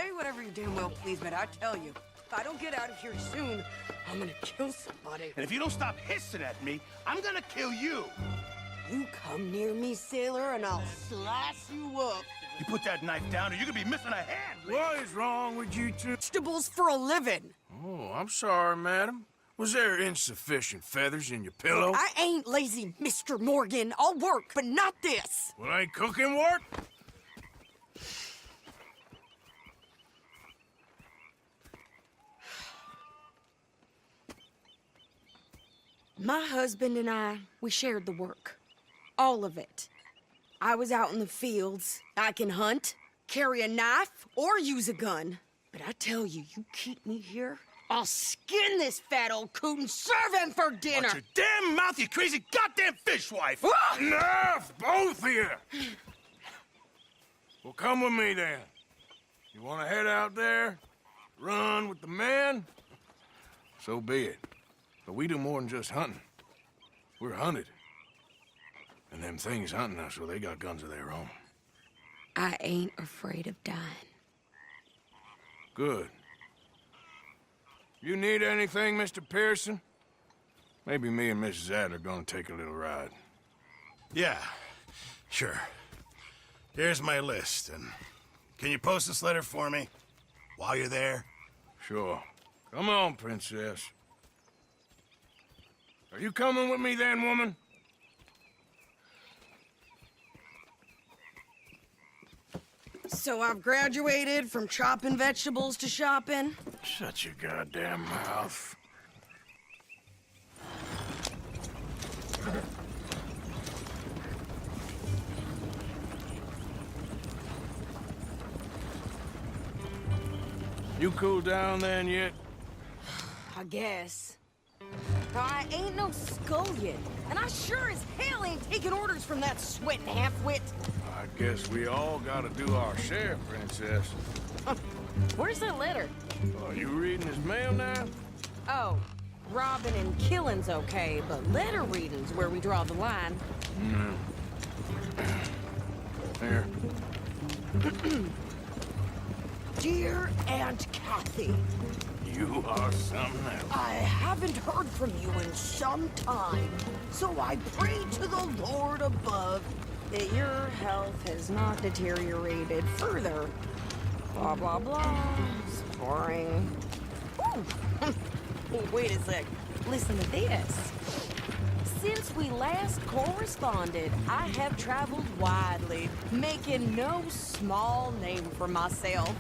say whatever you damn well please, but I tell you, if I don't get out of here soon, I'm gonna kill somebody. And if you don't stop hissing at me, I'm gonna kill you. You come near me, sailor, and I'll slice you up. You put that knife down or you're gonna be missing a hand. What is wrong with you two? Vegetables for a living. Oh, I'm sorry, madam. Was there insufficient feathers in your pillow? I ain't lazy, Mr. Morgan. I'll work, but not this. Well, ain't cooking work? My husband and I, we shared the work. All of it. I was out in the fields. I can hunt, carry a knife, or use a gun. But I tell you, you keep me here, I'll skin this fat old coot and serve him for dinner. Watch your damn mouth, you crazy goddamn fishwife! Enough, both of you! Well, come with me, then. You want to head out there? Run with the men? So be it. But we do more than just hunting. We're hunted. And them things hunting us, well, they got guns of their own. I ain't afraid of dying. Good. You need anything, Mr. Pearson? Maybe me and Mrs. Adler are gonna take a little ride. Yeah, sure. Here's my list, and can you post this letter for me while you're there? Sure. Come on, princess. Are you coming with me then, woman? So I've graduated from chopping vegetables to shopping. Shut your goddamn mouth. You cooled down then yet? I guess. Now, I ain't no scullion, and I sure as hell ain't taking orders from that sweating half-wit. I guess we all gotta do our share, princess. Where's that letter? Are you reading his mail now? Oh, robbing and killing's okay, but letter reading's where we draw the line. Here. Dear Aunt Kathy, You are something else. I haven't heard from you in some time, so I pray to the Lord above that your health has not deteriorated further. Blah, blah, blah. It's boring. Ooh. Wait a sec. Listen to this. Since we last corresponded, I have traveled widely, making no small name for myself.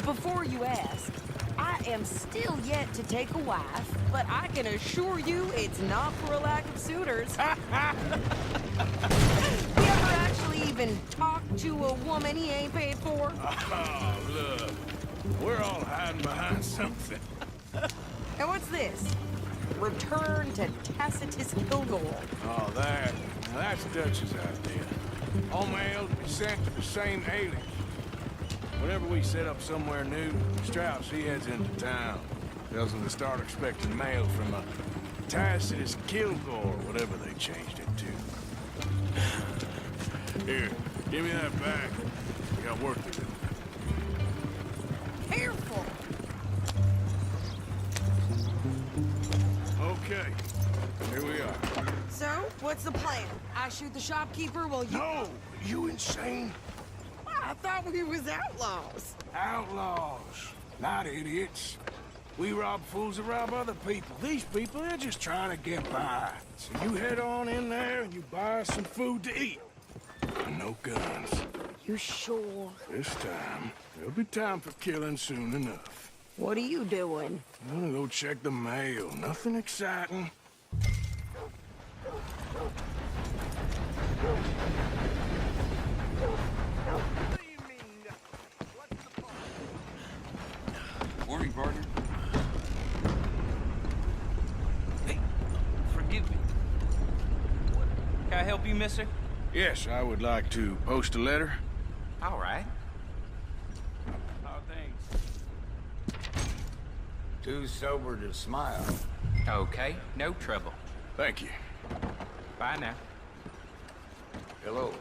Before you ask, I am still yet to take a wife, but I can assure you it's not for a lack of suitors. You ever actually even talk to a woman he ain't paid for? Oh, look. We're all hiding behind something. And what's this? Return to Tacitus Kilgore. Oh, that's Dutch's idea. All mail to be sent to the same alias. Whenever we set up somewhere new, Strauss, he heads into town. Tells them to start expecting mail from a Tacitus Kilgore, whatever they changed it to. Here, give me that bag. We got work to do. Careful! Okay, here we are. So, what's the plan? I shoot the shopkeeper while you... No! You insane? I thought we was outlaws. Outlaws, not idiots. We rob fools that rob other people. These people, they're just trying to get by. So you head on in there and you buy some food to eat. And no guns. You sure? This time, there'll be time for killing soon enough. What are you doing? I'm gonna go check the mail. Nothing exciting. Morning, partner. Hey, forgive me. Can I help you, mister? Yes, I would like to post a letter. All right. How things? Too sober to smile. Okay, no trouble. Thank you. Bye now. Hello.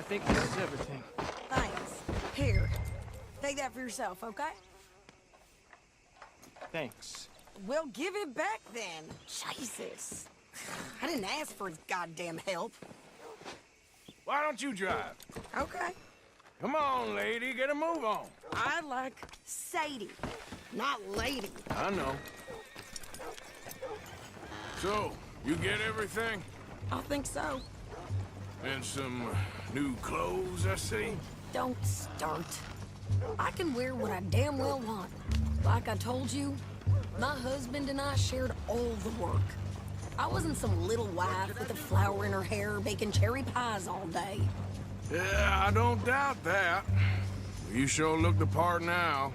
think this is everything. Thanks. Here. Take that for yourself, okay? Thanks. Well, give it back then. Jesus. I didn't ask for his goddamn help. Why don't you drive? Okay. Come on, lady, get a move on. I like Sadie, not lady. I know. So, you get everything? I think so. And some new clothes, I see? Don't start. I can wear what I damn well want. Like I told you, my husband and I shared all the work. I wasn't some little wife with a flower in her hair baking cherry pies all day. Yeah, I don't doubt that. You sure look the part now.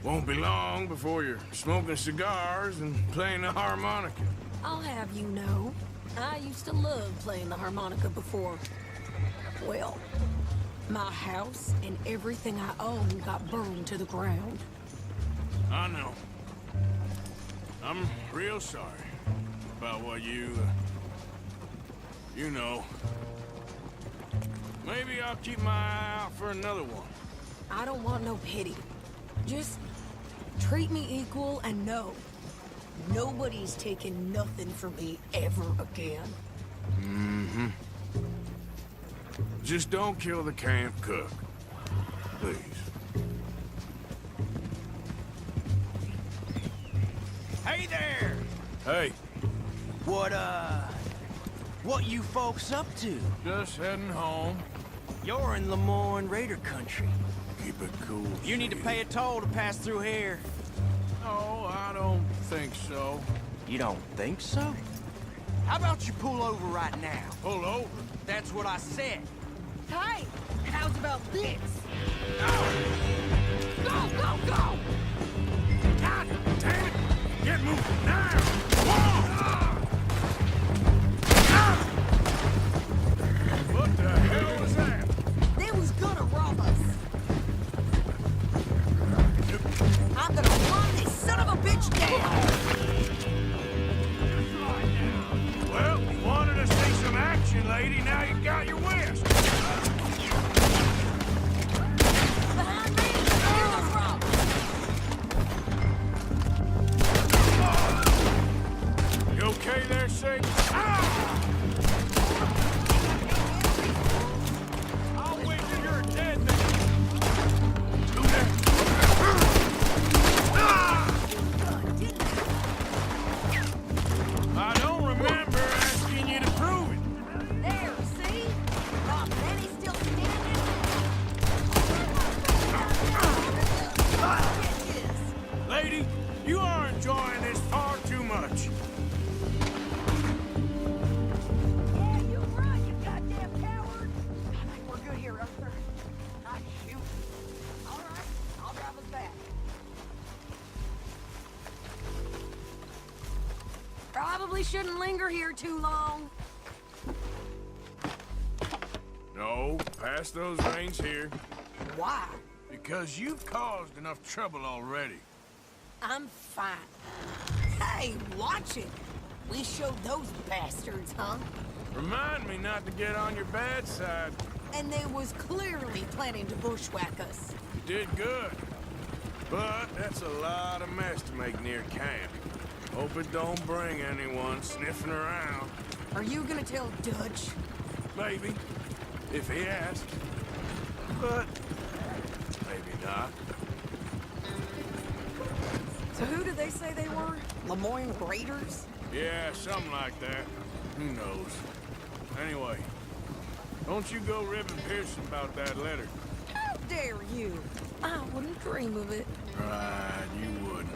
Won't be long before you're smoking cigars and playing the harmonica. I'll have you know, I used to love playing the harmonica before. Well, my house and everything I owned got burned to the ground. I know. I'm real sorry about what you know. Maybe I'll keep my eye out for another one. I don't want no pity. Just treat me equal and know nobody's taking nothing from me ever again. Mm-hmm. Just don't kill the camp cook. Please. Hey there! Hey, What you folks up to? just heading home. You're in Lemoyne Raider country. Keep it cool. You need to pay a toll to pass through here. No, I don't think so. You don't think so? How about you pull over right now? Pull over. That's what I said. Hey, how's about this? Go, go, go! God damn it! Get moving now! What the hell was that? They was gonna rob us. I'm gonna run this son of a bitch down. Well, you wanted to see some action, lady. Now you got your wish. Behind me, here's the rob. You okay there, Sig? Ah! I'll wait till you're dead then. Do that. I don't remember asking you to prove it. There, see? Not many still standing. Lady, you are enjoying this far too much. Yeah, you're right, you goddamn coward. I think we're good here, Arthur. Nice shoot. All right, I'll drive us back. Probably shouldn't linger here too long. No, pass those reins here. Why? Because you've caused enough trouble already. I'm fine. Hey, watch it. We showed those bastards, huh? Remind me not to get on your bad side. And they was clearly planning to bushwhack us. You did good. But that's a lot of mess to make near camp. Hope it don't bring anyone sniffing around. Are you gonna tell Dutch? Maybe, if he asks. But maybe not. So who did they say they were? Lemoyne Raiders? Yeah, something like that. Who knows? Anyway, don't you go ribbing Pearson about that letter. How dare you? I wouldn't dream of it. Right, you wouldn't.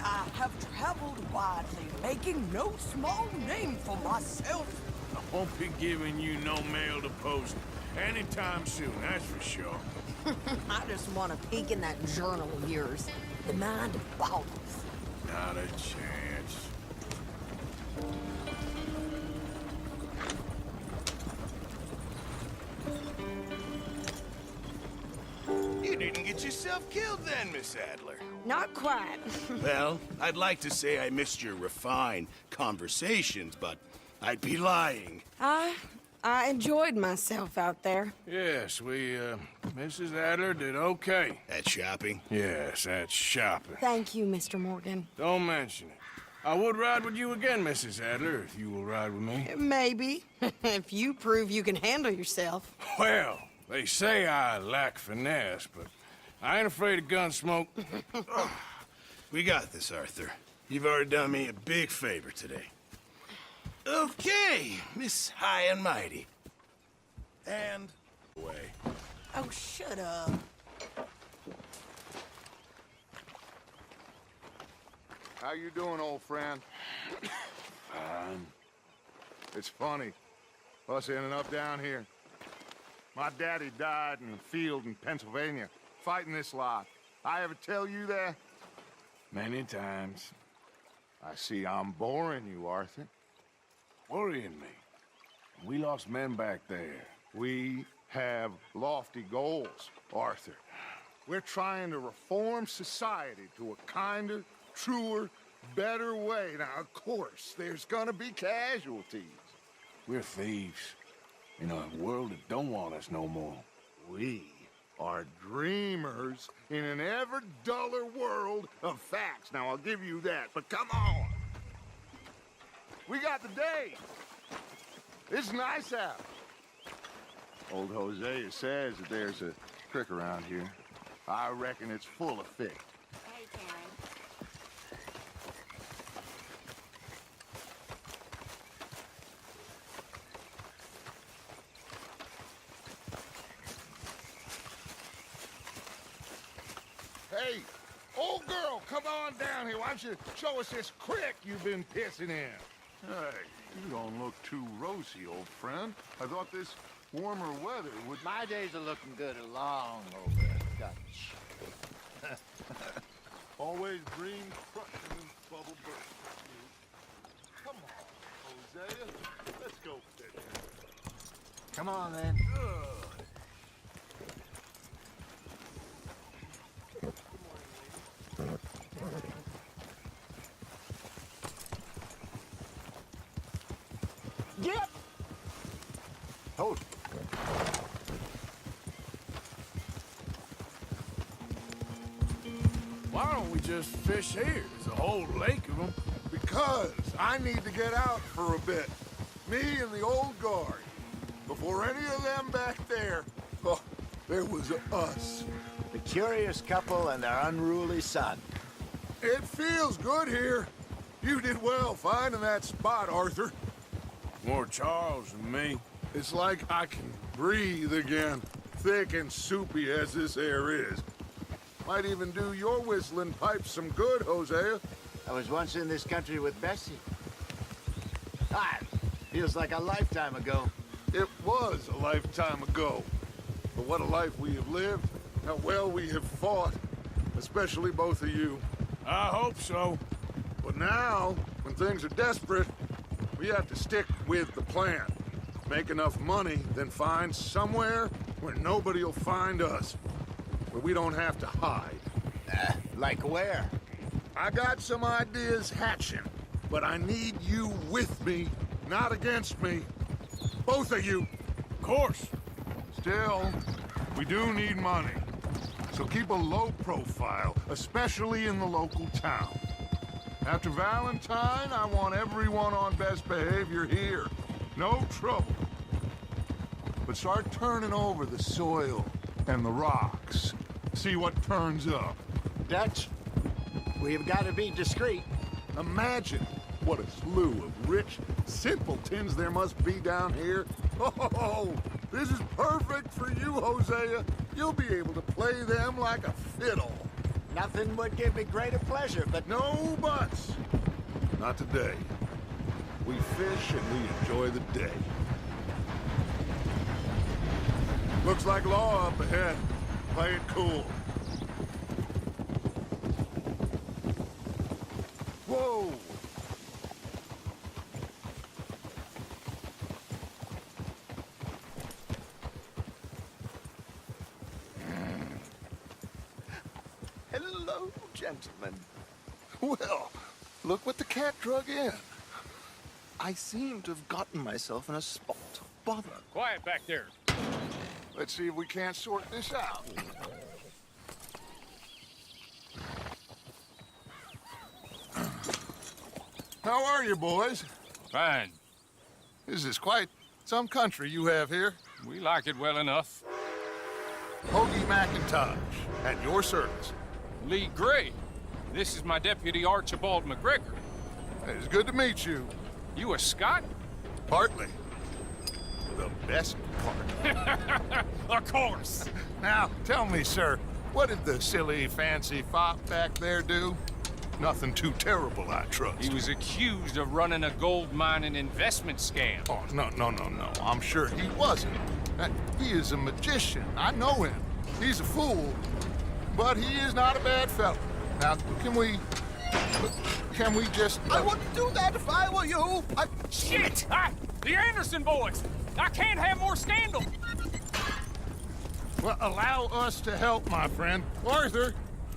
I have traveled widely, making no small name for myself. I won't be giving you no mail to post anytime soon, that's for sure. I just want to peek in that journal of yours. The mind boggles. Not a chance. You didn't get yourself killed then, Miss Adler. Not quite. Well, I'd like to say I missed your refined conversations, but I'd be lying. I I enjoyed myself out there. Yes, Mrs. Adler did okay. At shopping? Yes, that's shopping. Thank you, Mr. Morgan. Don't mention it. I would ride with you again, Mrs. Adler, if you will ride with me. Maybe. If you prove you can handle yourself. Well, they say I lack finesse, but I ain't afraid of gun smoke. We got this, Arthur. You've already done me a big favor today. Okay, Miss High and Mighty. And away. Oh, shut up. How you doing, old friend? Fine. It's funny, us ending up down here. My daddy died in a field in Pennsylvania, fighting this lot. I ever tell you that? Many times. I see I'm boring you, Arthur. Worrying me. We lost men back there. We have lofty goals, Arthur. We're trying to reform society to a kinder, truer, better way. Now, of course, there's gonna be casualties. We're thieves in a world that don't want us no more. We are dreamers in an ever duller world of facts. Now, I'll give you that, but come on. We got the day. It's nice out. Old Hosea says that there's a creek around here. I reckon it's full of fish. Hey, Karen. Hey, old girl, come on down here. Why don't you show us this creek you've been pissing in? Hey, you don't look too rosy, old friend. I thought this warmer weather would... My days are looking good along over Dutch. Always green, crushing, and bubble burst. Come on, Hosea. Let's go fishing. Come on, then. Yep. Hold. Why don't we just fish here? There's a whole lake of them. Because I need to get out for a bit. Me and the old guard. Before any of them back there, oh, there was us. The curious couple and their unruly son. It feels good here. You did well finding that spot, Arthur. More Charles than me. It's like I can breathe again, thick and soupy as this air is. Might even do your whistling pipes some good, Hosea. I was once in this country with Bessie. Ah, feels like a lifetime ago. It was a lifetime ago. But what a life we have lived, how well we have fought, especially both of you. I hope so. But now, when things are desperate, we have to stick with the plan. Make enough money, then find somewhere where nobody will find us. Where we don't have to hide. Like where? I got some ideas hatching, but I need you with me, not against me. Both of you. Of course. Still, we do need money. So keep a low profile, especially in the local town. After Valentine, I want everyone on best behavior here. No trouble. But start turning over the soil and the rocks. See what turns up. Dutch, we've got to be discreet. Imagine what a slew of rich simpletons there must be down here. Oh, this is perfect for you, Hosea. You'll be able to play them like a fiddle. Nothing would give me greater pleasure, but No buts. Not today. We fish and we enjoy the day. Looks like law up ahead. Play it cool. Whoa! Hello, gentlemen. Well, look what the cat drug in. I seem to have gotten myself in a spot. bother. Quiet back there. Let's see if we can't sort this out. How are you, boys? Fine. This is quite some country you have here. We like it well enough. Hoagie McIntosh, at your service. Lee Gray. This is my deputy Archibald McGregor. It's good to meet you. You a Scot? Partly. The best part. Of course. Now, tell me, sir, what did the silly, fancy fop back there do? Nothing too terrible, I trust. He was accused of running a gold mining investment scam. Oh, no. I'm sure he wasn't. He is a magician. I know him. He's a fool, but he is not a bad fellow. Now, can we just... I wouldn't do that if I were you. Shit! The Anderson boys! I can't have more scandal! Well, allow us to help, my friend. Arthur,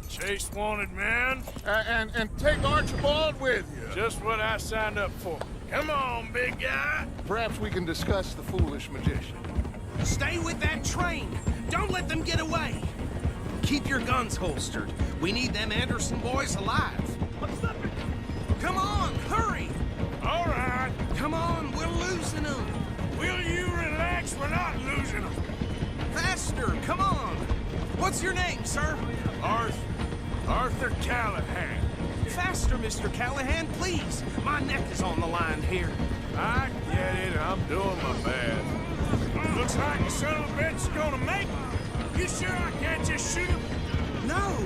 Chase wanted man. and take Archibald with you. Just what I signed up for. Come on, big guy. Perhaps we can discuss the foolish magician. Stay with that train. Don't let them get away. Keep your guns holstered. We need them Anderson boys alive. Come on, hurry! All right. Come on, we're losing them. Will you relax? We're not losing them. Faster, come on. What's your name, sir? Arthur Callahan. Faster, Mr. Callahan, please. My neck is on the line here. I get it. I'm doing my best. Looks like the son of a bitch is gonna make it. You sure I can't just shoot him? No,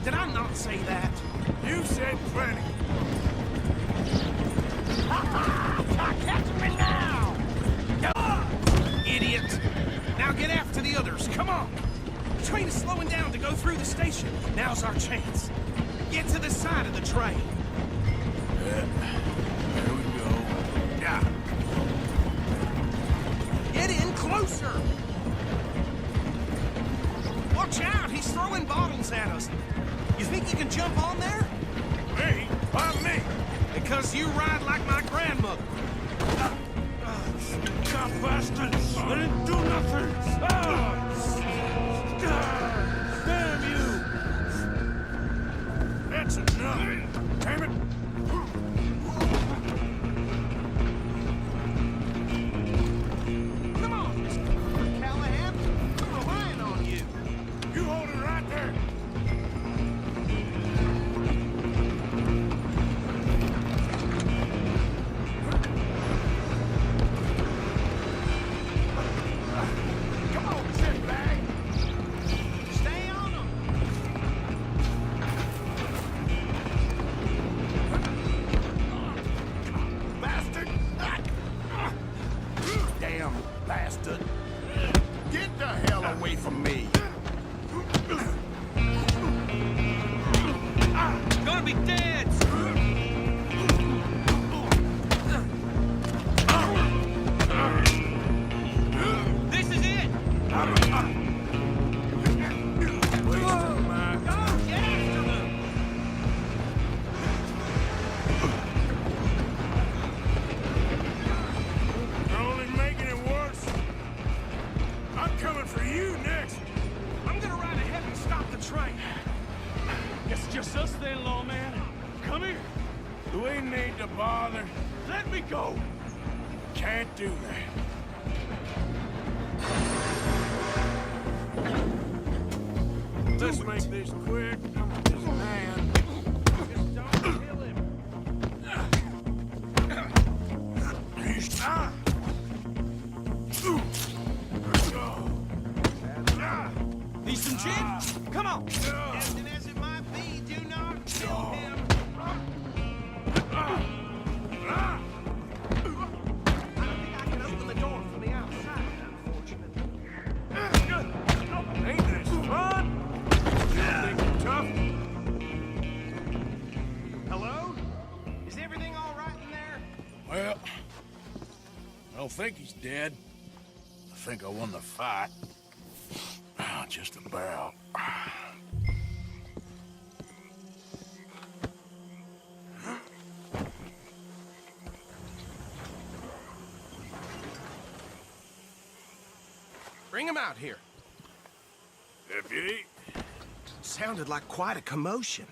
did I not say that? You said plenty. Catch me now! Idiot! Now get after the others, come on! The train is slowing down to go through the station. Now's our chance. Get to the side of the train. There we go. Yeah. Get in closer! Watch out, he's throwing bottles at us. You think you can jump on there? Me? Why me? Because you ride like my grandmother. God bastard! I didn't do nothing! Damn you! That's enough! Damn it! Come on, Mr. Callahan. I'm relying on you. You hold it right there! Stay on them. Bastard! Damn bastard. Get the hell away from me. Gonna be dead! This is it! You're only making it worse. I'm coming for you next. I'm gonna ride ahead and stop the train. Guess it's just us then, lawman. Come here. Do we need to bother? Let me go. Can't do that. Let's make this quick. I'm a busy man. Just don't kill him. Ah! Need some gin? Come on. Tempting as it might be, do not kill him. I don't think I can open the door from the outside, unfortunately. Ain't this fun? You think you're tough? Hello? Is everything all right in there? Well, I don't think he's dead. I think I won the fight. Just about. Bring him out here. Deputy, Sounded like quite a commotion.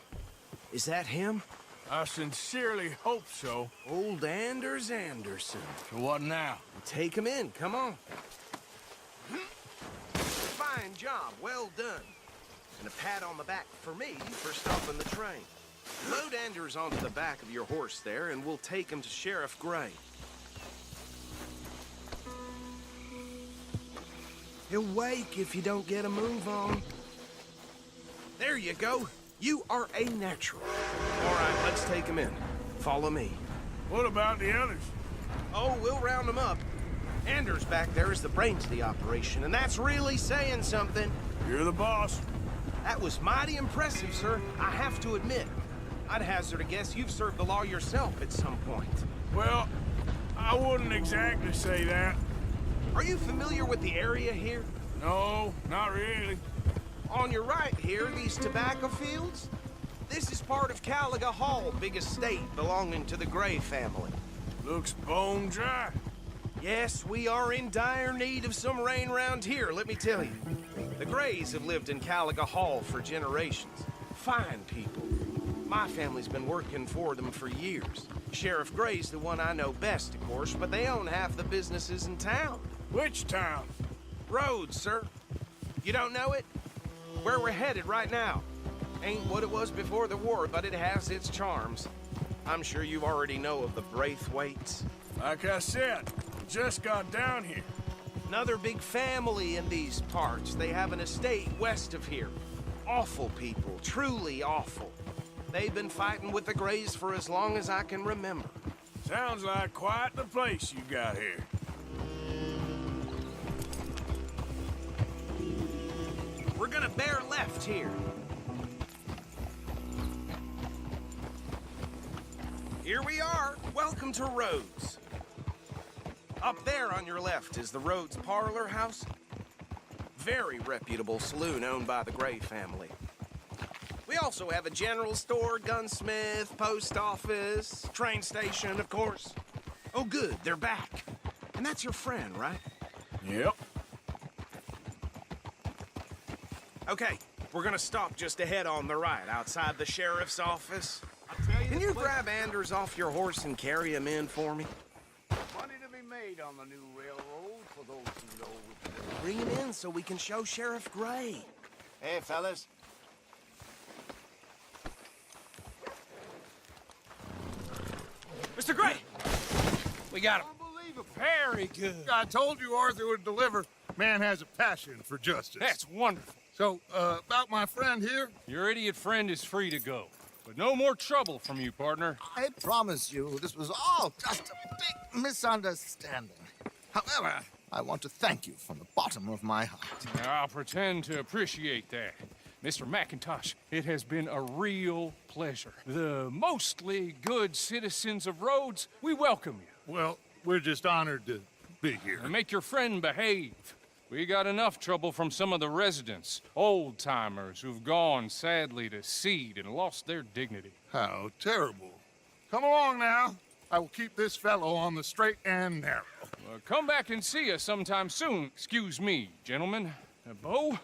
Is that him? I sincerely hope so. Old Anders Anderson. So what now? Take him in, come on. Fine job, well done. And a pat on the back for me for stopping the train. Load Anders onto the back of your horse there, and we'll take him to Sheriff Gray. He'll wake if you don't get a move on. There you go. You are a natural. All right, let's take him in. Follow me. What about the others? Oh, we'll round them up. Anders back there is the brains of the operation, and that's really saying something. You're the boss. That was mighty impressive, sir. I have to admit. I'd hazard a guess you've served the law yourself at some point. Well, I wouldn't exactly say that. Are you familiar with the area here? No, not really. On your right here, these tobacco fields? This is part of Caliga Hall, big estate belonging to the Gray family. Looks bone dry. Yes, we are in dire need of some rain round here, let me tell you. The Grays have lived in Caliga Hall for generations. Fine people. My family's been working for them for years. Sheriff Gray's the one I know best, of course, but they own half the businesses in town. Which town? Rhodes, sir. You don't know it? Where we're headed right now. Ain't what it was before the war, but it has its charms. I'm sure you already know of the Braithwaites. Like I said, just got down here. Another big family in these parts. They have an estate west of here. Awful people, truly awful. They've been fighting with the Grays for as long as I can remember. Sounds like quite the place you got here. We're gonna bear left here. Here we are. Welcome to Rhodes. Up there on your left is the Rhodes Parlor House. Very reputable saloon owned by the Gray family. We also have a general store, gunsmith, post office, train station, of course. Oh, good, they're back. And that's your friend, right? Yep. Okay, we're gonna stop just ahead on the right, outside the sheriff's office. Can you grab Anders off your horse and carry him in for me? Money to be made on the new railroad for those who know which. Bring him in so we can show Sheriff Gray. Hey, fellas. Mr. Gray! We got him. Unbelievable. Very good. I told you Arthur would deliver. Man has a passion for justice. That's wonderful. So, about my friend here, Your idiot friend is free to go. But no more trouble from you, partner. I promise you, this was all just a big misunderstanding. However, I want to thank you from the bottom of my heart. I'll pretend to appreciate that. Mr. McIntosh, it has been a real pleasure. The mostly good citizens of Rhodes, we welcome you. well, we're just honored to be here. And make your friend behave. We got enough trouble from some of the residents, old-timers who've gone, sadly, to seed and lost their dignity. How terrible. Come along now. I will keep this fellow on the straight and narrow. Come back and see us sometime soon. Excuse me, gentlemen. Bo,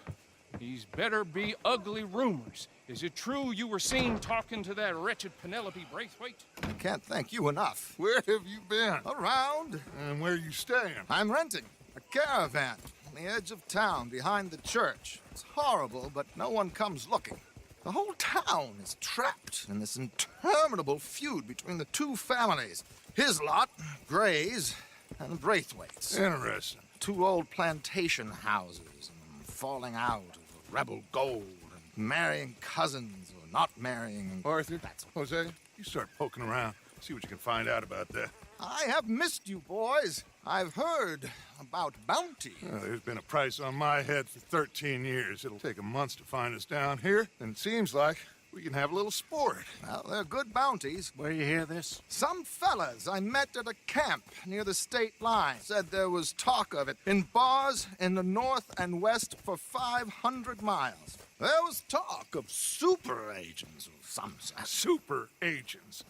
these better be ugly rumors. Is it true you were seen talking to that wretched Penelope Braithwaite? I can't thank you enough. Where have you been? Around, And where you staying? I'm renting a caravan on the edge of town behind the church. It's horrible, but no one comes looking. The whole town is trapped in this interminable feud between the two families. His lot, Gray's, and the Braithwaites. Interesting. Two old plantation houses, and falling out over rebel gold, and marrying cousins or not marrying. Arthur, Jose, you start poking around. See what you can find out about that. I have missed you, boys. I've heard about bounty. Well, there's been a price on my head for 13 years. It'll take a month to find us down here, and it seems like we can have a little sport. Well, they're good bounties. Where you hear this? Some fellas I met at a camp near the state line said there was talk of it in bars in the north and west for 500 miles. There was talk of super agents of some sort. Super agents.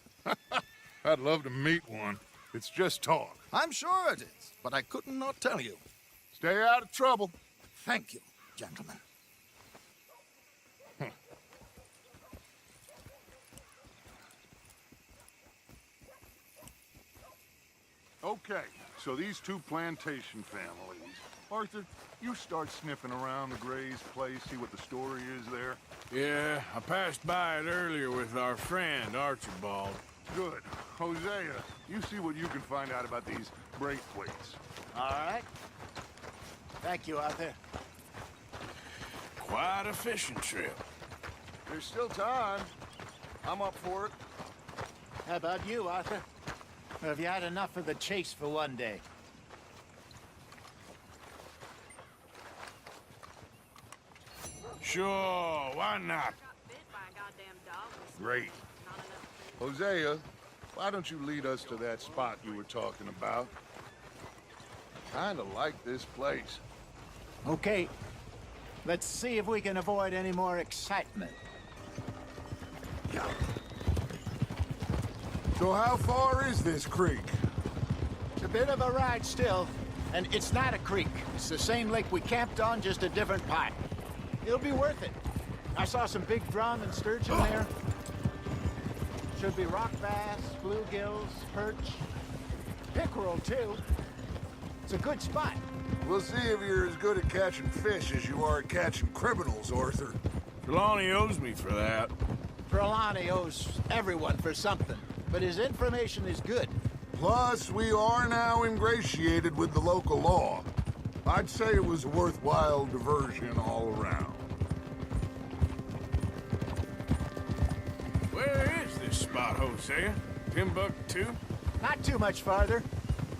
I'd love to meet one. It's just talk. I'm sure it is, but I couldn't not tell you. Stay out of trouble. Thank you, gentlemen. Okay, so these two plantation families. Arthur, you start sniffing around the Gray's place, see what the story is there. Yeah, I passed by it earlier with our friend, Archibald. Good. Hosea, you see what you can find out about these Braithwaites. All right. Thank you, Arthur. Quite a fishing trip. There's still time. I'm up for it. How about you, Arthur? Or have you had enough of the chase for one day? Sure, why not? Great. Hosea, why don't you lead us to that spot you were talking about? Kinda like this place. Okay. Let's see if we can avoid any more excitement. So how far is this creek? It's a bit of a ride still, and it's not a creek. It's the same lake we camped on, just a different part. It'll be worth it. I saw some big drum and sturgeon there. Should be rock bass, bluegills, perch, pickerel too. It's a good spot. We'll see if you're as good at catching fish as you are at catching criminals, Arthur. Trelawney owes me for that. Trelawney owes everyone for something, but his information is good. Plus, we are now ingratiated with the local law. I'd say it was a worthwhile diversion all around. Where is this spot, Hosea? Timbuktu? Not too much farther.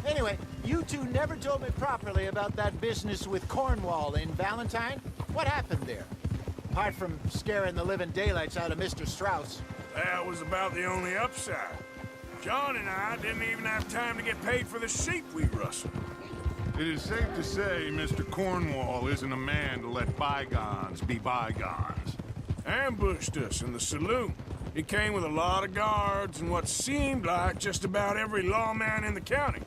Anyway, you two never told me properly about that business with Cornwall in Valentine. What happened there? Apart from scaring the living daylights out of Mr. Strauss. That was about the only upside. John and I didn't even have time to get paid for the sheep we rustled. It is safe to say Mr. Cornwall isn't a man to let bygones be bygones. Ambushed us in the saloon. He came with a lot of guards and what seemed like just about every lawman in the county.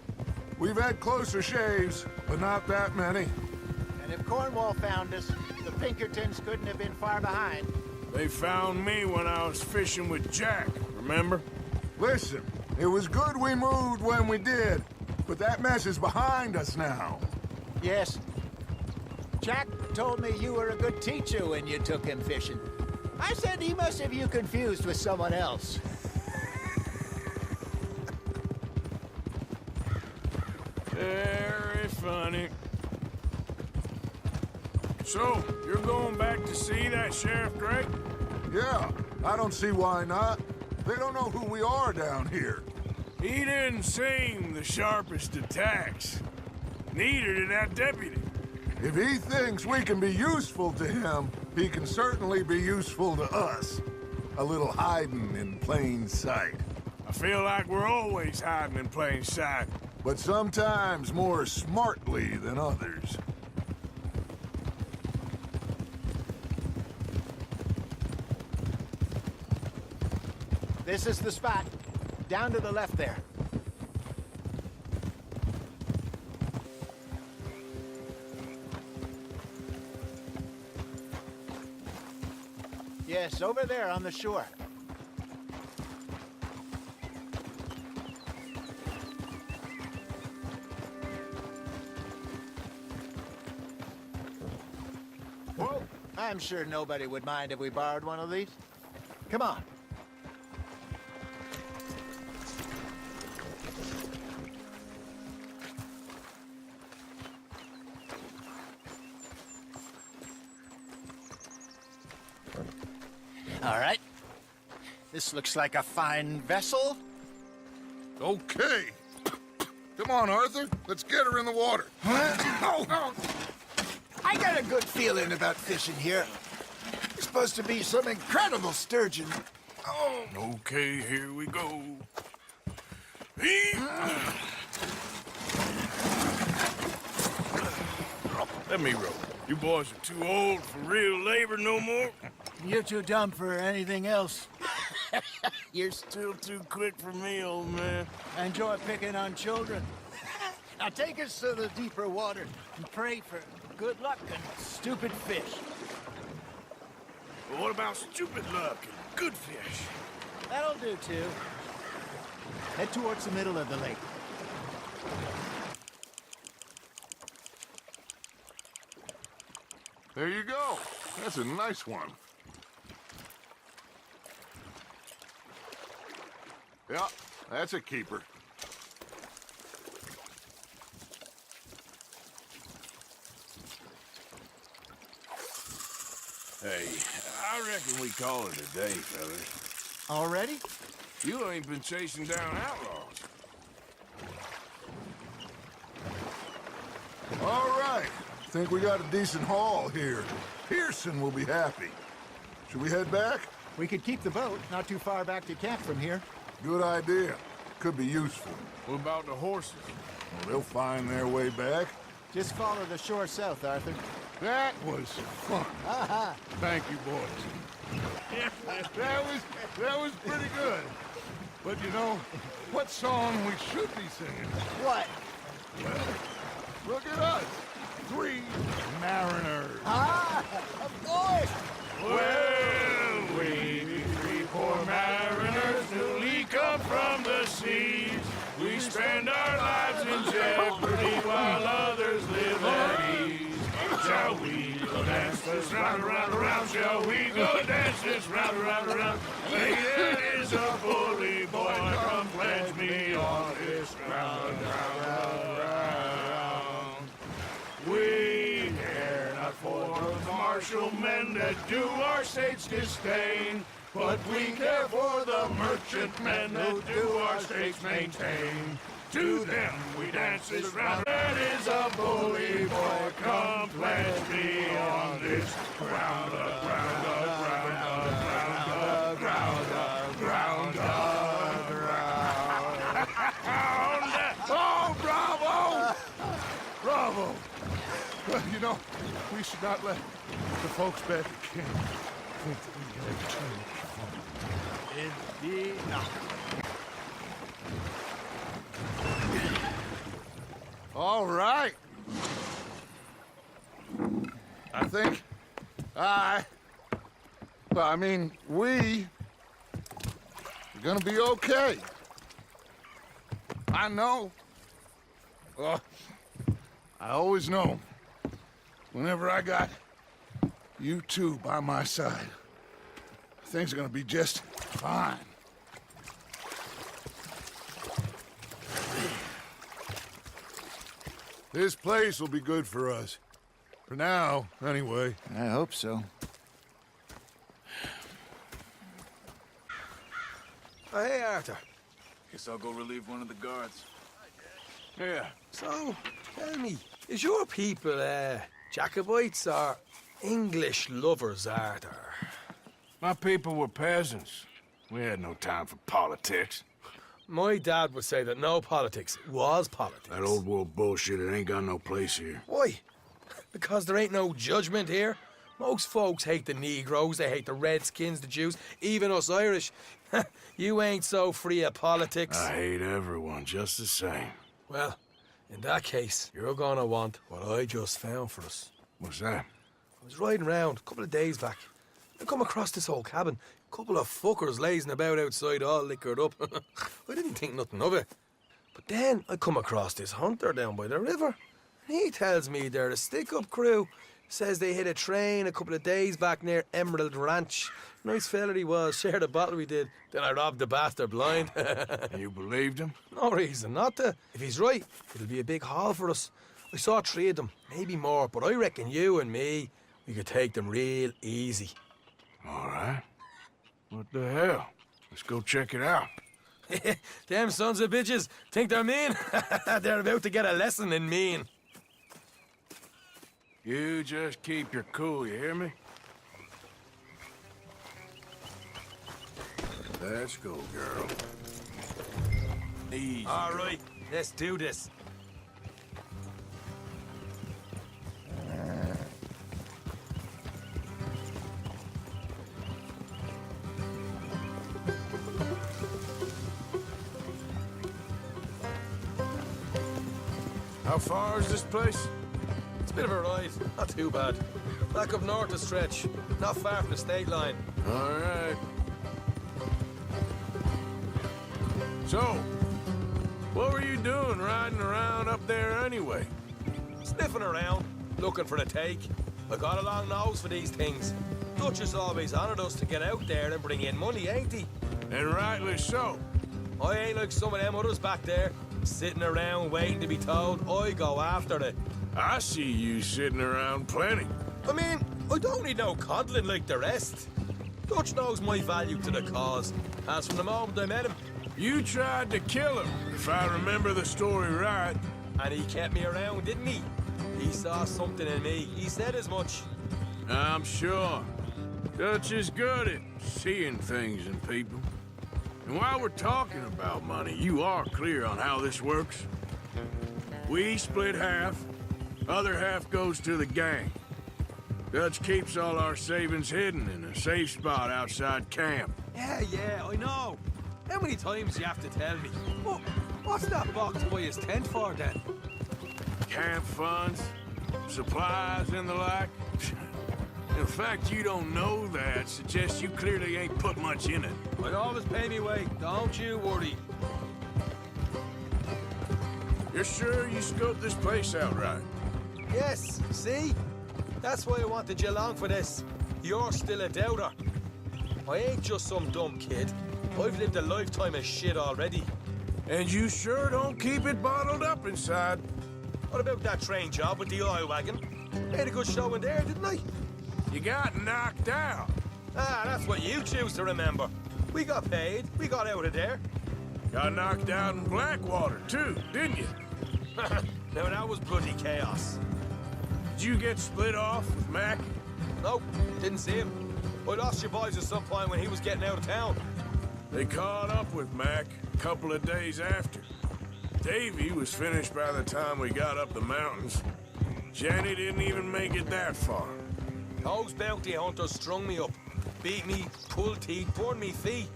We've had closer shaves, but not that many. And if Cornwall found us, the Pinkertons couldn't have been far behind. They found me when I was fishing with Jack, remember? Listen, it was good we moved when we did, but that mess is behind us now. Yes. Jack told me you were a good teacher when you took him fishing. I said he must have you confused with someone else. Very funny. So, you're going back to see that Sheriff Gray? Yeah, I don't see why not. They don't know who we are down here. He didn't seem the sharpest attacks. Neither did that deputy. If he thinks we can be useful to him, he can certainly be useful to us. A little hiding in plain sight. I feel like we're always hiding in plain sight. But sometimes more smartly than others. This is the spot. Down to the left there. Yes, over there on the shore. Well, I'm sure nobody would mind if we borrowed one of these. Come on. All right. This looks like a fine vessel. Okay. Come on, Arthur. Let's get her in the water. Oh. I got a good feeling about fishing here. It's supposed to be some incredible sturgeon. Oh. Okay, here we go. Let me row. You boys are too old for real labor no more. You're too dumb for anything else. You're still too quick for me, old man. I enjoy picking on children. Now take us to the deeper water and pray for good luck and stupid fish. But what about stupid luck and good fish? That'll do, too. Head towards the middle of the lake. There you go. That's a nice one. Yeah, that's a keeper. Hey, I reckon we call it a day, fellas. Already? You ain't been chasing down outlaws. All right. Think we got a decent haul here. Pearson will be happy. Should we head back? We could keep the boat not too far back to camp from here. Good idea. Could be useful. What about the horses? Well, they'll find their way back. Just follow the shore south, Arthur. That was fun. Aha! Thank you, boys. that was pretty good. But you know, what song we should be singing? What? Well, look at us. 3 mariners. Ah! Of course! Well, we 3 poor mariners newly come from the seas. We spend our lives in jeopardy while others live at ease. Shall we go dance this round, around, around? Shall we go dance this round, around, around? Hey, there is a bully boy, come pledge me on this round, round, round. We care not for the martial men that do our state's disdain, but we care for the merchantmen that do our states maintain. To them we dance this round. That is a bully boy, come pledge me on this ground, ground, ground, ground, ground, ground. Oh, bravo! Bravo! Well, you know, we should not let the folks back at camp think that we had too much fun. Indeed not. All right. I think we are gonna be okay. I know. I always know. Whenever I got you two by my side, things are gonna be just fine. This place will be good for us. For now, anyway. I hope so. Oh, hey, Arthur. Guess I'll go relieve one of the guards. Yeah. So, tell me, is your people, Jacobites or English lovers, Arthur? My people were peasants. We had no time for politics. My dad would say that no politics was politics. That old world bullshit, it ain't got no place here. Why? Because there ain't no judgment here. Most folks hate the Negroes, they hate the Redskins, the Jews, even us Irish. You ain't so free of politics. I hate everyone just the same. Well, in that case, you're gonna want what I just found for us. What's that? I was riding around a couple of days back. I come across this old cabin. A couple of fuckers lazing about outside all liquored up. I didn't think nothing of it. But then I come across this hunter down by the river. And he tells me they're a stick-up crew. Says they hit a train a couple of days back near Emerald Ranch. Nice fella he was, shared a bottle we did. Then I robbed the bastard blind. You believed him? No reason not to. If he's right, it'll be a big haul for us. I saw 3 of them, maybe more, but I reckon you and me, we could take them real easy. All right. What the hell? Let's go check it out. Them sons of bitches think they're mean. They're about to get a lesson in mean. You just keep your cool, you hear me? Let's go, girl. Easy. All right, let's do this. How far is this place? It's Bit of a ride, not too bad. Back up north a stretch, not far from the state line. All right. So, what were you doing riding around up there anyway? Sniffing around, looking for the take. I got a long nose for these things. Dutch has always honoured us to get out there and bring in money, ain't he? And rightly so. I ain't like some of them others back there, sitting around waiting to be told. I go after it. I see you sitting around plenty. I mean, I don't need no coddling like the rest. Dutch knows my value to the cause, as from the moment I met him. You tried to kill him, if I remember the story right. And he kept me around, didn't he? He saw something in me. He said as much. I'm sure. Dutch is good at seeing things in people. And while we're talking about money, you are clear on how this works? We split half, other half goes to the gang. Dutch keeps all our savings hidden in a safe spot outside camp. Yeah, I know. How many times you have to tell me? What's that box by his tent for, then? Camp funds, supplies, and the like. The fact you don't know that suggests you clearly ain't put much in it. I always pay me way, don't you worry. You're sure you scoped this place out right? Yes, see? That's why I wanted you along for this. You're still a doubter. I ain't just some dumb kid. I've lived a lifetime of shit already. And you sure don't keep it bottled up inside. What about that train job with the oil wagon? Made a good show in there, didn't I? You got knocked out. Ah, that's what you choose to remember. We got paid. We got out of there. Got knocked out in Blackwater, too, didn't you? Now, that was bloody chaos. Did you get split off with Mac? Nope, didn't see him. I lost your boys at some point when he was getting out of town. They caught up with Mac a couple of days after. Davy was finished by the time we got up the mountains. Jenny didn't even make it that far. Those bounty hunters strung me up. Beat me, pulled teeth, burned me feet.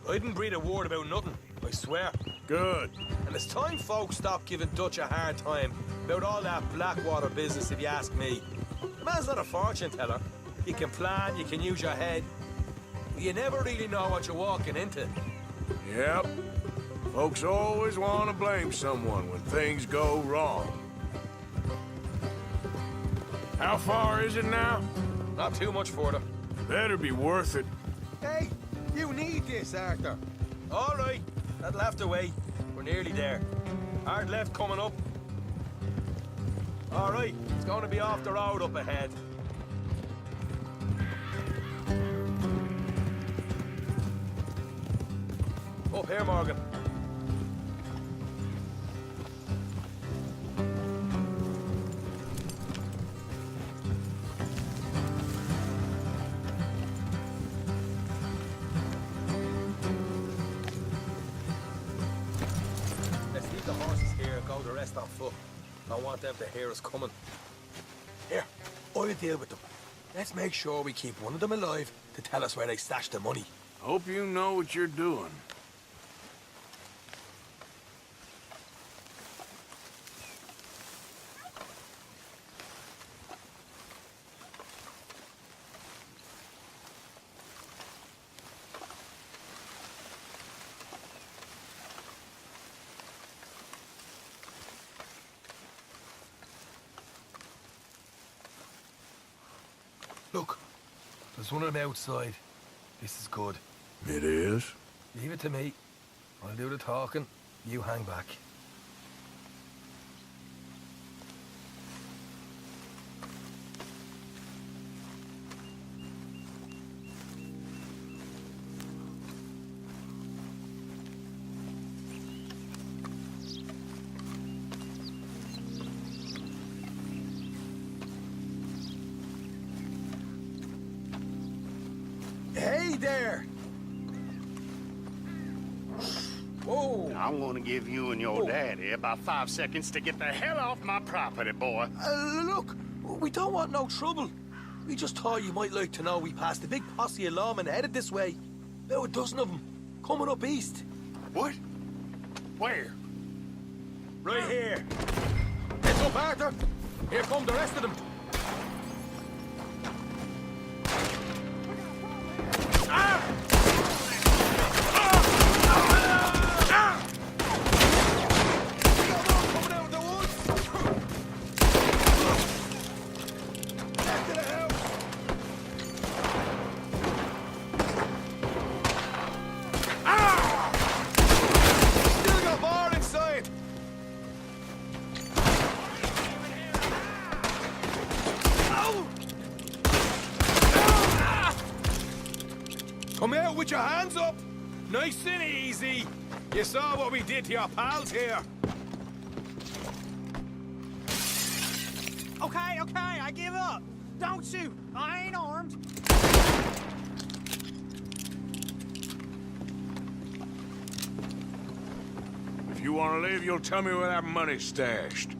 I didn't breathe a word about nothing, I swear. Good. And it's time folks stop giving Dutch a hard time about all that Blackwater business, if you ask me. The man's not a fortune teller. You can plan, you can use your head. But you never really know what you're walking into. Yep. Folks always want to blame someone when things go wrong. How far is it now? Not too much further. Better be worth it. Hey, you need this, Arthur. All right, that'll have to wait. We're nearly there. Hard left coming up. All right, it's going to be off the road up ahead. Up here, Morgan. Let's leave the horses here and go the rest on foot. I want them to hear us coming. Here, I'll deal with them. Let's make sure we keep one of them alive to tell us where they stashed the money. Hope you know what you're doing. Look, there's one of them outside. This is good. It is? Leave it to me. I'll do the talking. You hang back. Hey there! Whoa! I'm gonna give you and your daddy about 5 seconds to get the hell off my property, boy. Look, we don't want no trouble. We just thought you might like to know we passed a big posse of lawmen headed this way. About a dozen of them, coming up east. What? Where? Right here. Heads up, Arthur. Here come the rest of them. Come out with your hands up! Nice and easy! You saw what we did to your pals here. Okay, I give up. Don't shoot. I ain't armed. If you want to leave, you'll tell me where that money's stashed.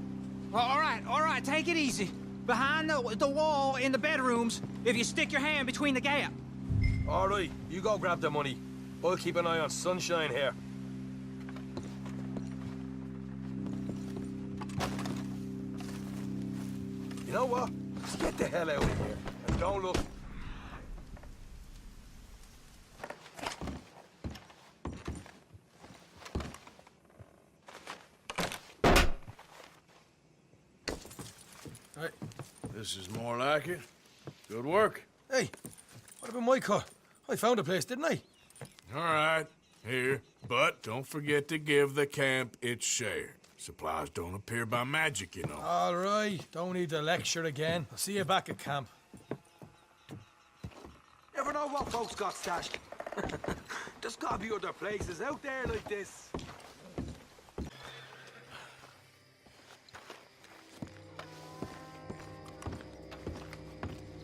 Well, all right, take it easy. Behind the wall in the bedrooms, if you stick your hand between the gap. All right, you go grab the money. I'll keep an eye on Sunshine here. You know what? Just get the hell out of here and don't look. Hey, this is more like it. Good work. Hey, what about my car? I found a place, didn't I? All right, here. But don't forget to give the camp its share. Supplies don't appear by magic, you know. All right, don't need to lecture again. I'll see you back at camp. Never know what folks got stashed. There's gotta be other places out there like this.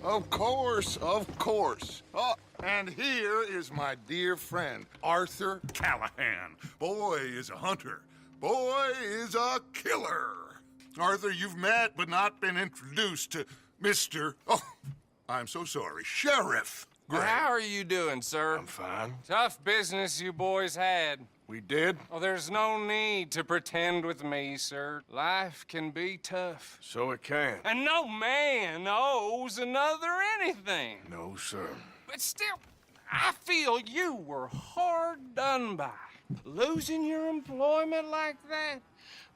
Of course, of course. Oh, and here is my dear friend, Arthur Callahan. Boy is a hunter. Boy is a killer. Arthur, you've met but not been introduced to Mr. Oh, I'm so sorry, Sheriff Gray. How are you doing, sir? I'm fine. Tough business you boys had. We did? Oh, there's no need to pretend with me, sir. Life can be tough. So it can. And no man owes another anything. No, sir. But still, I feel you were hard done by. Losing your employment like that.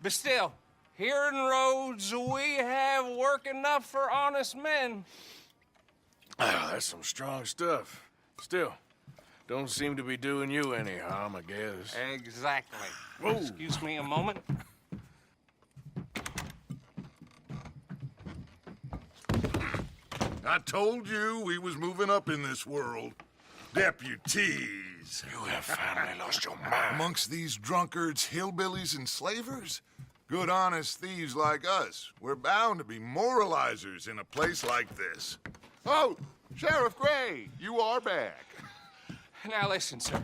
But still, here in Rhodes, we have work enough for honest men. Ah, that's some strong stuff. Still, don't seem to be doing you any harm, I guess. Exactly. Whoa. Excuse me a moment. I told you we was moving up in this world. Deputies. You have finally lost your mind. Amongst these drunkards, hillbillies, and slavers? Good, honest thieves like us. We're bound to be moralizers in a place like this. Oh, Sheriff Gray, you are back. Now listen, sir.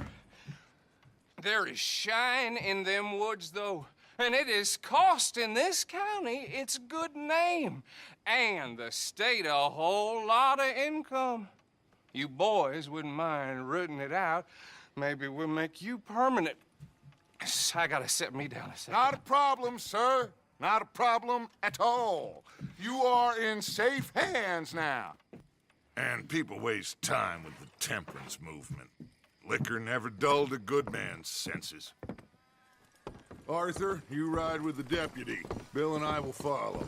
There is shine in them woods, though, and it is costing this county its good name and the state a whole lot of income. You boys wouldn't mind rooting it out. Maybe we'll make you permanent. I gotta sit me down a second. Not a problem, sir. Not a problem at all. You are in safe hands now. And people waste time with the temperance movement. Liquor never dulled a good man's senses. Arthur, you ride with the deputy. Bill and I will follow.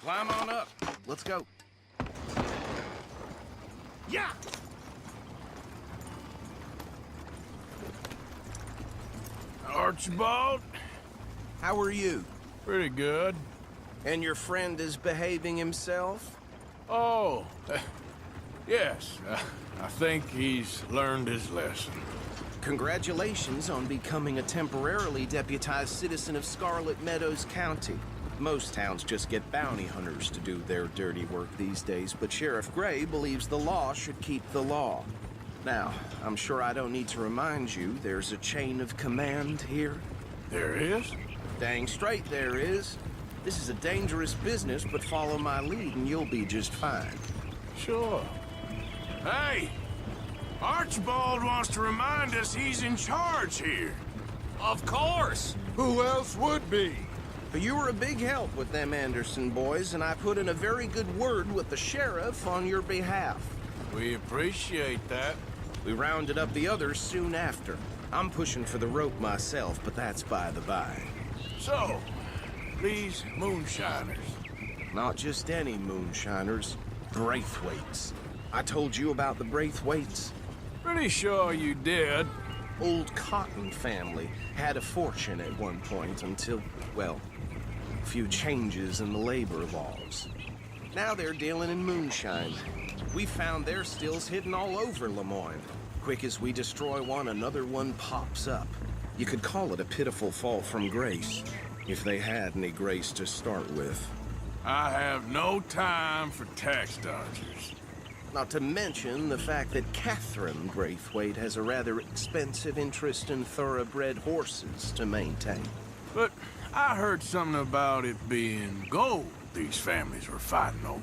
Climb on up. Let's go. Yeah! Archibald? How are you? Pretty good. And your friend is behaving himself? Oh, yes. I think he's learned his lesson. Congratulations on becoming a temporarily deputized citizen of Scarlet Meadows County. Most towns just get bounty hunters to do their dirty work these days, but Sheriff Gray believes the law should keep the law. Now, I'm sure I don't need to remind you there's a chain of command here. There is? Dang straight there is. This is a dangerous business, but follow my lead and you'll be just fine. Sure. Hey! Archibald wants to remind us he's in charge here. Of course. Who else would be? But you were a big help with them Anderson boys, and I put in a very good word with the sheriff on your behalf. We appreciate that. We rounded up the others soon after. I'm pushing for the rope myself, but that's by the by. So, these moonshiners. Not just any moonshiners, Braithwaites. I told you about the Braithwaites. Pretty sure you did. Old Cotton family had a fortune at one point until, well, a few changes in the labor laws. Now they're dealing in moonshine. We found their stills hidden all over Lemoyne. Quick as we destroy one, another one pops up. You could call it a pitiful fall from grace, if they had any grace to start with. I have no time for tax dodgers. Not to mention the fact that Catherine Braithwaite has a rather expensive interest in thoroughbred horses to maintain. But I heard something about it being gold these families were fighting over.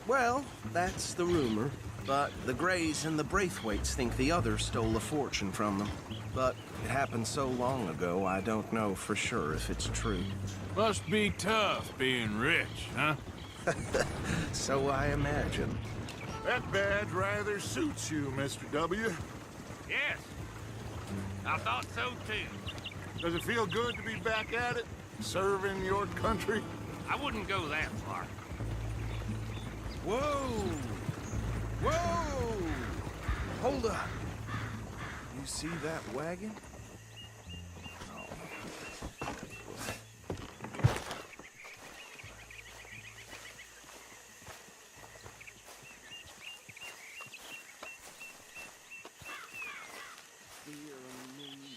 Well, that's the rumor. But the Greys and the Braithwaites think the others stole a fortune from them. But it happened so long ago, I don't know for sure if it's true. Must be tough being rich, huh? So I imagine. That badge rather suits you, Mr. W. Yes. I thought so too. Does it feel good to be back at it? Serving your country? I wouldn't go that far. Whoa! Whoa! Hold up. You see that wagon?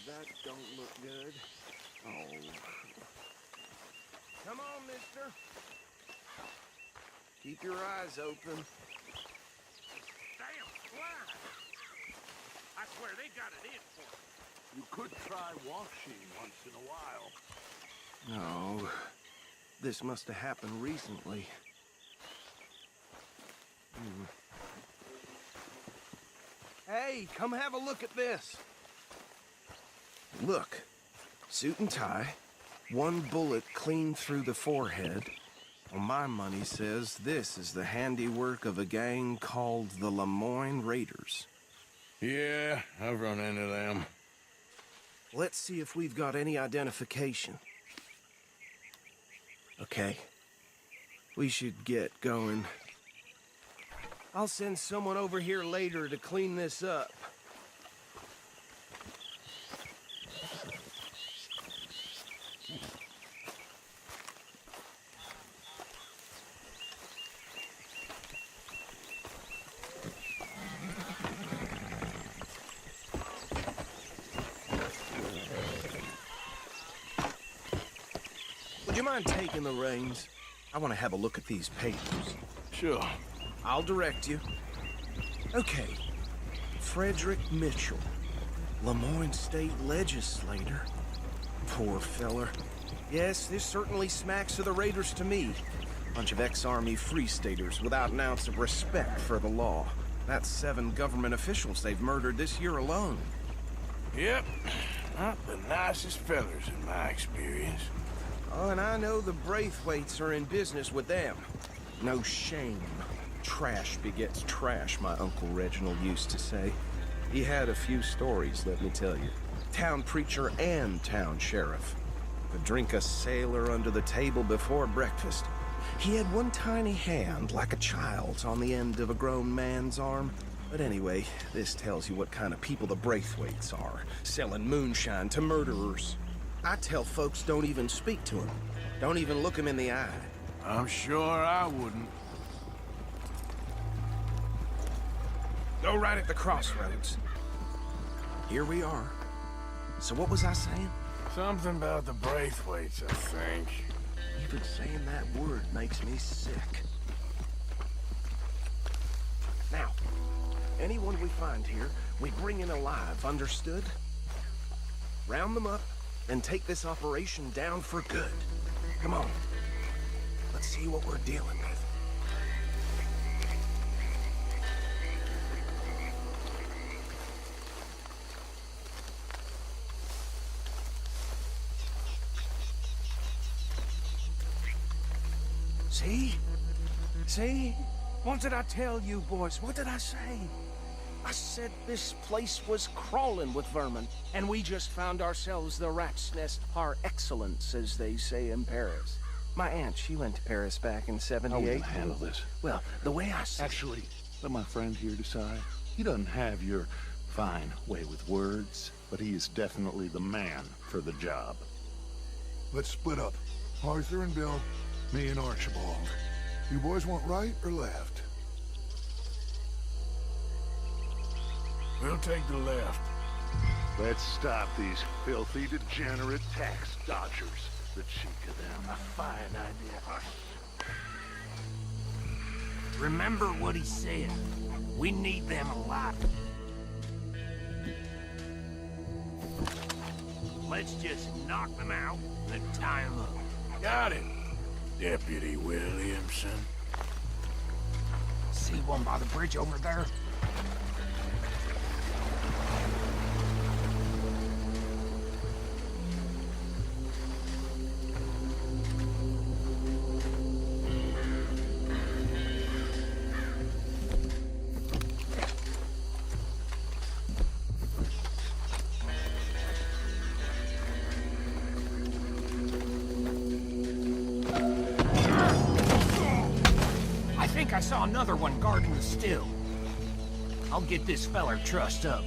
That don't look good. Oh. Come on, mister. Keep your eyes open. Damn fly! I swear they got it in for me. You could try washing once in a while. No. This must have happened recently. Hey, come have a look at this. Look. Suit and tie. One bullet clean through the forehead. Well, my money says this is the handiwork of a gang called the Lemoyne Raiders. Yeah, I've run into them. Let's see if we've got any identification. Okay. We should get going. I'll send someone over here later to clean this up. Would you mind taking the reins? I want to have a look at these papers. Sure. I'll direct you. Okay. Frederick Mitchell, Lemoyne State Legislator. Poor feller. Yes, this certainly smacks of the Raiders to me. Bunch of ex-Army Free Staters without an ounce of respect for the law. That's 7 government officials they've murdered this year alone. Yep. Not the nicest fellers in my experience. Oh, and I know the Braithwaites are in business with them. No shame. Trash begets trash, my Uncle Reginald used to say. He had a few stories, let me tell you. Town preacher and town sheriff. Could drink a sailor under the table before breakfast. He had one tiny hand, like a child's, on the end of a grown man's arm. But anyway, this tells you what kind of people the Braithwaites are. Selling moonshine to murderers. I tell folks don't even speak to him. Don't even look him in the eye. I'm sure I wouldn't. Go right at the crossroads. Here we are. So what was I saying? Something about the Braithwaites, I think. Even saying that word makes me sick. Now, anyone we find here, we bring in alive, understood? Round them up, and take this operation down for good. Come on. Let's see what we're dealing with. See? See? What did I tell you, boys? What did I say? I said this place was crawling with vermin, and we just found ourselves the rat's nest par excellence, as they say in Paris. My aunt, she went to Paris back in '78. How are we gonna handle this? Well, the way I see... Actually, let my friend here decide. He doesn't have your fine way with words, but he is definitely the man for the job. Let's split up. Arthur and Bill, me and Archibald. You boys want right or left? We'll take the left. Let's stop these filthy, degenerate tax dodgers. The cheek of them. A fine idea. Remember what he said. We need them alive. Let's just knock them out and tie them up. Got it, Deputy Williamson. See one by the bridge over there? I saw another one guarding the still. I'll get this feller trussed up.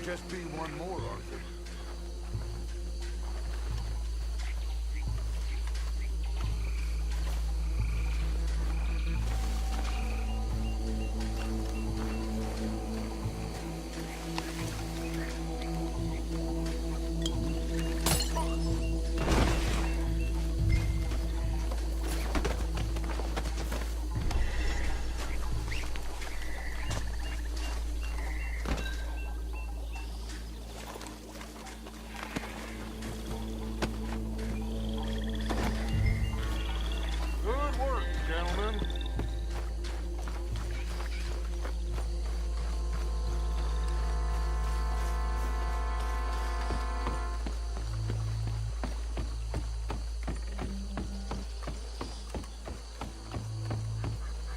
Just be one more, Arthur.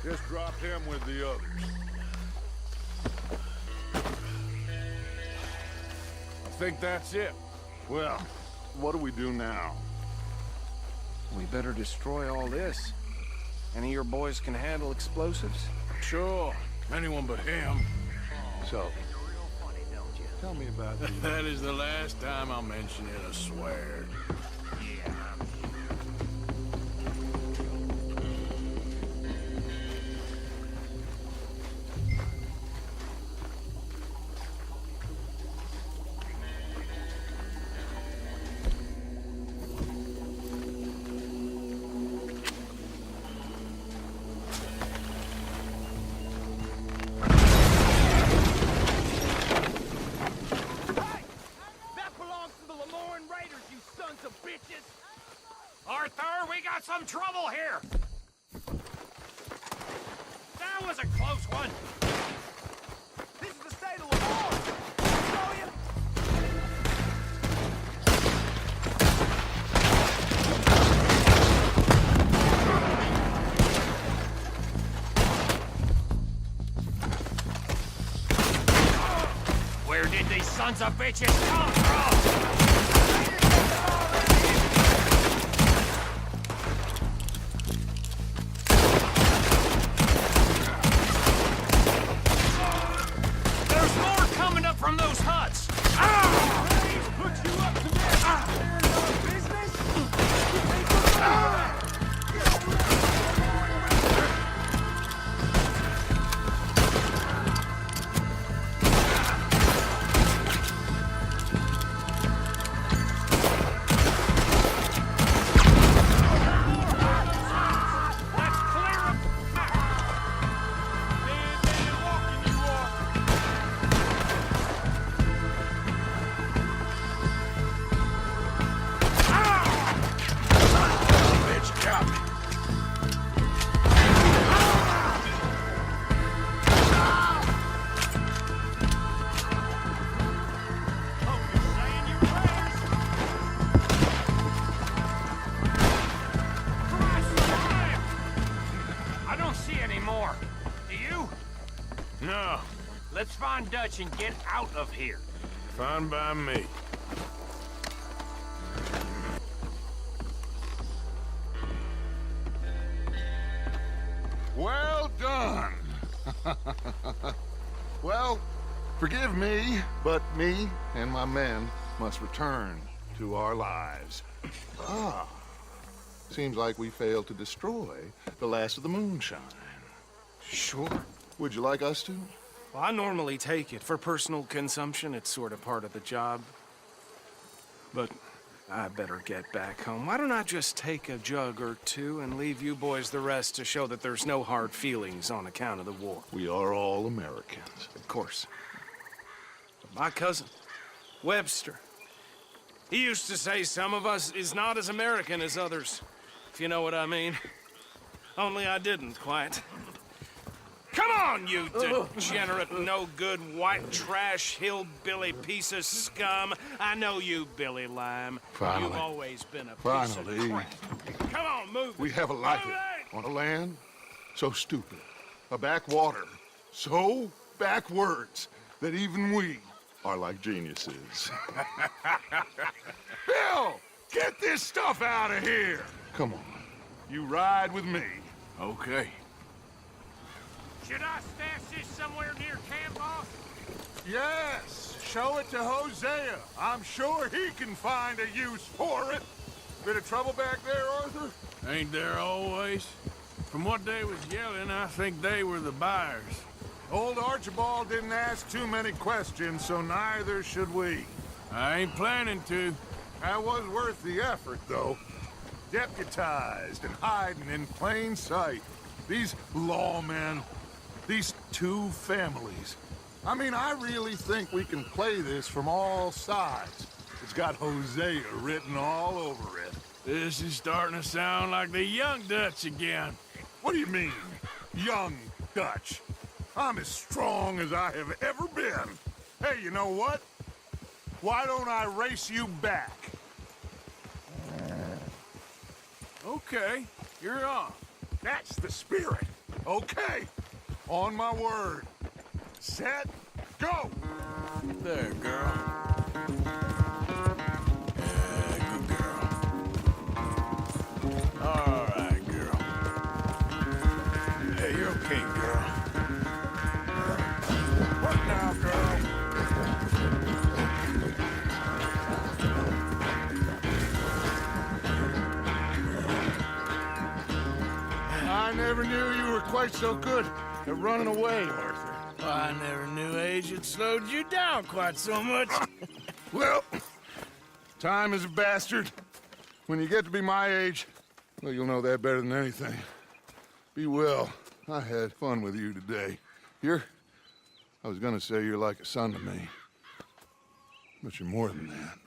Just drop him with the others. I think that's it. Well, what do we do now? We better destroy all this. Any of your boys can handle explosives? Sure. Anyone but him. So, tell me about the... That is the last time I'll mention it, I swear. Arthur, we got some trouble here! That was a close one! This is the state of Lamar! Show you! Where did these sons of bitches come from? From those huts! Put you up to business? on Dutch and get out of here. Fine by me. Well done. Well, forgive me, but me and my men must return to our lives. Ah, seems like we failed to destroy the last of the moonshine. Sure. Would you like us to? Well, I normally take it. For personal consumption, it's sort of part of the job. But I better get back home. Why don't I just take a jug or two and leave you boys the rest to show that there's no hard feelings on account of the war? We are all Americans. Of course. But my cousin, Webster, he used to say some of us is not as American as others, if you know what I mean. Only I didn't quite. Come on, you degenerate, no-good, white trash, hillbilly piece of scum. I know you, Billy Lime. Finally. You've always been a piece Finally. of crap. Come on, move. We have a life on a land so stupid, a backwater so backwards that even we are like geniuses. Bill, get this stuff out of here. Come on, you ride with me. Okay. Should I stash this somewhere near camp, boss? Yes, show it to Hosea. I'm sure he can find a use for it. Bit of trouble back there, Arthur? Ain't there always? From what they was yelling, I think they were the buyers. Old Archibald didn't ask too many questions, so neither should we. I ain't planning to. That was worth the effort, though. Deputized and hiding in plain sight. These lawmen, these two families. I mean, I really think we can play this from all sides. It's got Hosea written all over it. This is starting to sound like the young Dutch again. What do you mean, young Dutch? I'm as strong as I have ever been. Hey, you know what? Why don't I race you back? Okay, you're on. That's the spirit. Okay, on my word. Set, go! There, girl. Yeah, good girl. All right, girl. Hey, you're okay, girl. What now, girl? I never knew you were quite so good at running away, Arthur. I never knew age had slowed you down quite so much. Well, time is a bastard. When you get to be my age, well, you'll know that better than anything. Be well. I had fun with you today. I was gonna say you're like a son to me. But you're more than that.